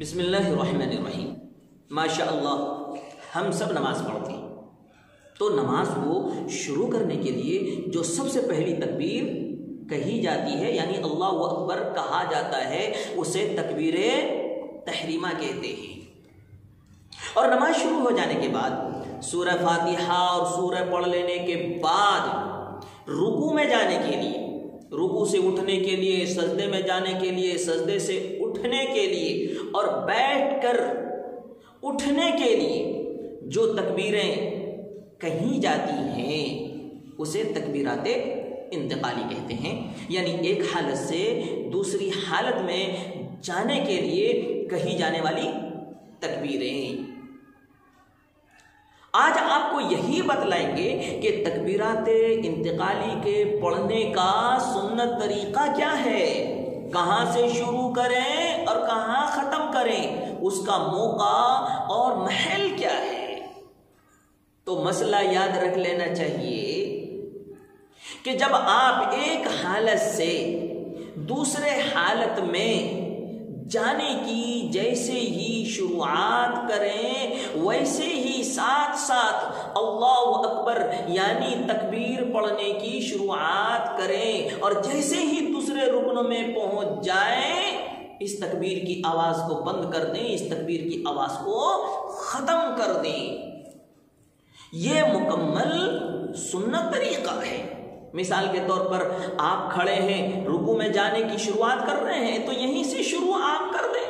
بسم اللہ الرحمن الرحیم۔ ماشاء اللہ ہم سب نماز پڑھتے ہیں، تو نماز کو شروع کرنے کے لیے جو سب سے پہلی تکبیر کہی جاتی ہے یعنی اللہ اکبر کہا جاتا ہے اسے تکبیر تحریمہ کہتے ہیں۔ اور نماز شروع ہو جانے کے بعد سورہ فاتحہ اور سورہ پڑھ لینے کے بعد رکوع میں جانے کے لیے، رکوع سے اٹھنے کے لیے، سجدے میں جانے کے لیے، سجدے سے اٹھنے کے لیے اور بیٹھ کر اٹھنے کے لیے جو تکبیریں کہیں جاتی ہیں اسے تکبیرات انتقالی کہتے ہیں، یعنی ایک حالت سے دوسری حالت میں جانے کے لیے کہی جانے والی تکبیریں۔ آج آپ کو یہی بتلائیں گے کہ تکبیرات انتقالی کے پڑھنے کا سنت طریقہ کیا ہے، کہاں سے شروع کریں اور کہاں ختم کریں، اس کا موقع اور محل کیا ہے۔ تو مسئلہ یاد رکھ لینا چاہیے کہ جب آپ ایک حالت سے دوسرے حالت میں جانے کی جیسے ہی شروعات کریں ویسے ہی ساتھ ساتھ اللہ اکبر یعنی تکبیر پڑھنے کی شروعات کریں، اور جیسے ہی دوسرے رکن میں پہنچ جائیں اس تکبیر کی آواز کو بند کر دیں، اس تکبیر کی آواز کو ختم کر دیں۔ یہ مکمل سنت طریقہ ہے۔ مثال کے طور پر آپ کھڑے ہیں، رکوع میں جانے کی شروعات کر رہے ہیں تو یہیں سے شروع آپ کر دیں،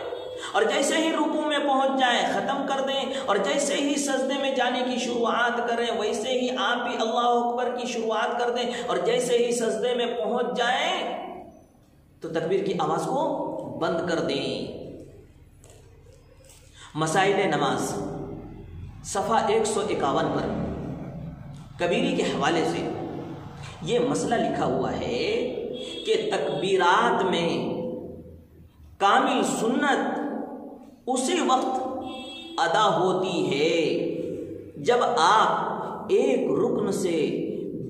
اور جیسے ہی رکوع میں پہنچ جائیں ختم کر دیں، اور جیسے ہی سجدے میں جانے کی شروعات کریں ویسے ہی آپ بھی اللہ اکبر کی شروعات کر دیں، اور جیسے ہی سجدے میں پہنچ جائیں تو تکبیر کی آواز کو بند کر دیں۔ مسائل نماز صفحہ 151 پر کبیری کے حوالے سے یہ مسئلہ لکھا ہوا ہے کہ تکبیرات میں کامل سنت اسی وقت ادا ہوتی ہے جب آپ ایک رکن سے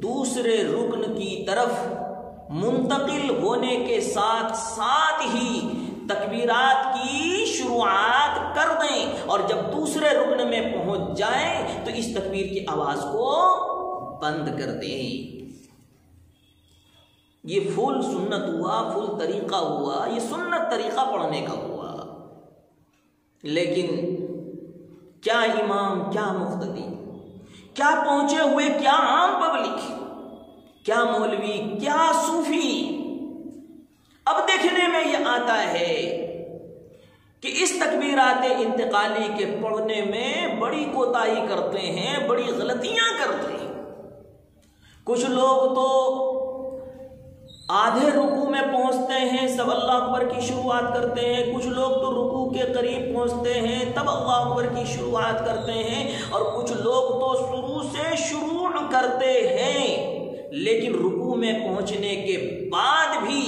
دوسرے رکن کی طرف منتقل ہونے کے ساتھ ساتھ ہی تکبیرات کی شروعات کر دیں، اور جب دوسرے رکن میں پہنچ جائیں تو اس تکبیر کی آواز کو بند کر دیں۔ یہ فل سنت ہوا، فل طریقہ ہوا، یہ سنت طریقہ پڑھنے کا ہوا۔ لیکن کیا امام، کیا مقتدی، کیا پہنچے ہوئے، کیا عام پبلک، کیا مولوی، کیا صوفی اب دیکھنے میں یہ آتا ہے کہ اس تکبیرات انتقالی کے پڑھنے میں بڑی کوتاہی کرتے ہیں، بڑی غلطیاں کرتے ہیں۔ کچھ لوگ تو آدھے رکوع میں پہنچتے ہیں سب اللہ اکبر کی شروعات کرتے ہیں، کچھ لوگ تو رکوع کے قریب پہنچتے ہیں تب اللہ اکبر کی شروعات کرتے ہیں، اور کچھ لوگ تو شروع سے شروع کرتے ہیں لیکن رکوع میں پہنچنے کے بعد بھی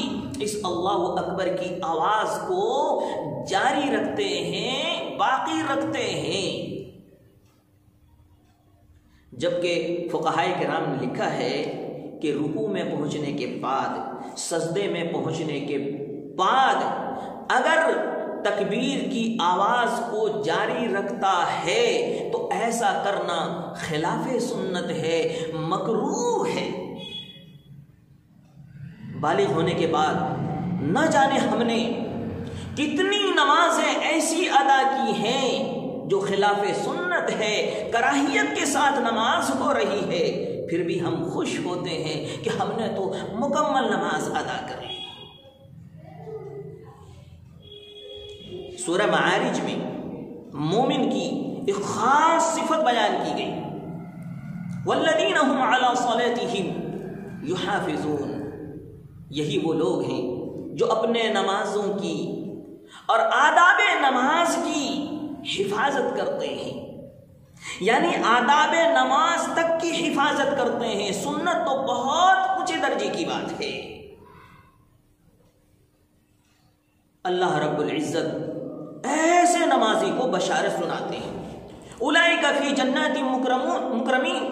اس اللہ اکبر کی آواز کو جاری رکھتے ہیں، باقی رکھتے ہیں۔ جبکہ فقہائے کرام نے لکھا ہے کہ رکوع میں پہنچنے کے بعد، سجدے میں پہنچنے کے بعد اگر تکبیر کی آواز کو جاری رکھتا ہے تو ایسا کرنا خلاف سنت ہے، مکروہ ہے۔ بالغ ہونے کے بعد نہ جانے ہم نے کتنی نمازیں ایسی ادا کی ہیں جو خلاف سنت ہے، کراہیت کے ساتھ نماز ہو رہی ہے، پھر بھی ہم خوش ہوتے ہیں کہ ہم نے تو مکمل نماز ادا کری۔ سورہ معارج میں مومن کی ایک خاص صفت بیان کی گئی، والذین هم علی صلاتهم یحافظون، یہی وہ لوگ ہیں جو اپنے نمازوں کی اور آداب نماز کی حفاظت کرتے ہیں، یعنی آداب نماز تک کی حفاظت کرتے ہیں۔ سنت تو بہت اونچے درجے کی بات ہے۔ اللہ رب العزت ایسے نمازی کو بشارت سناتے ہیں، اولئک فی جنات مکرمین،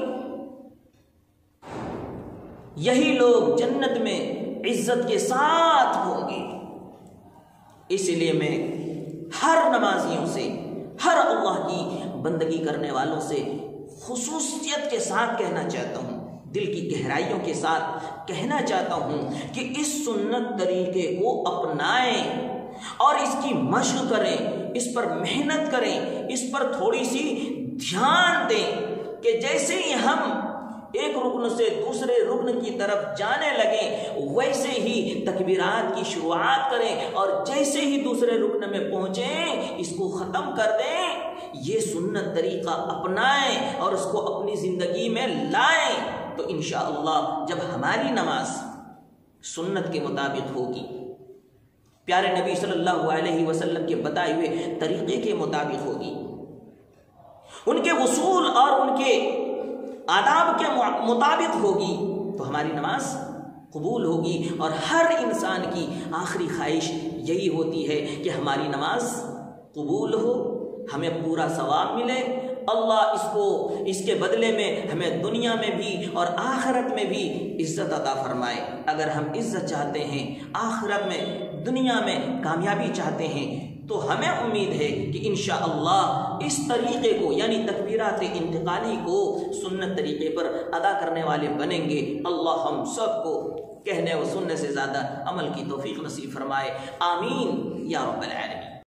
یہی لوگ جنت میں عزت کے ساتھ ہوں گے۔ اس لیے میں ہر نماز بندگی کرنے والوں سے خصوصیت کے ساتھ کہنا چاہتا ہوں، دل کی گہرائیوں کے ساتھ کہنا چاہتا ہوں کہ اس سنت طریقے کو اپنائیں اور اس کی مشق کریں، اس پر محنت کریں، اس پر تھوڑی سی دھیان دیں کہ جیسے ہی ہم ایک رکن سے دوسرے رکن کی طرف جانے لگیں ویسے ہی تکبیرات کی شروعات کریں، اور جیسے ہی دوسرے رکن میں پہنچیں اس کو ختم کر دیں۔ یہ سنت طریقہ اپنائیں اور اس کو اپنی زندگی میں لائیں، تو انشاءاللہ جب ہماری نماز سنت کے مطابق ہوگی، پیارے نبی صلی اللہ علیہ وسلم کے بتائے ہوئے طریقے کے مطابق ہوگی، ان کے اصول اور ان کے آداب کے مطابق ہوگی، تو ہماری نماز قبول ہوگی۔ اور ہر انسان کی آخری خواہش یہی ہوتی ہے کہ ہماری نماز قبول ہو، ہمیں پورا ثواب ملے، اللہ اس کے بدلے میں ہمیں دنیا میں بھی اور آخرت میں بھی عزت عطا فرمائے۔ اگر ہم عزت چاہتے ہیں، آخرت میں دنیا میں کامیابی چاہتے ہیں، تو ہمیں امید ہے کہ انشاءاللہ اس طریقے کو یعنی تکبیرات انتقالی کو سنت طریقے پر ادا کرنے والے بنیں گے۔ اللہ ہم سب کو کہنے و سننے سے زیادہ عمل کی توفیق نصیب فرمائے، آمین یا رب العالمین۔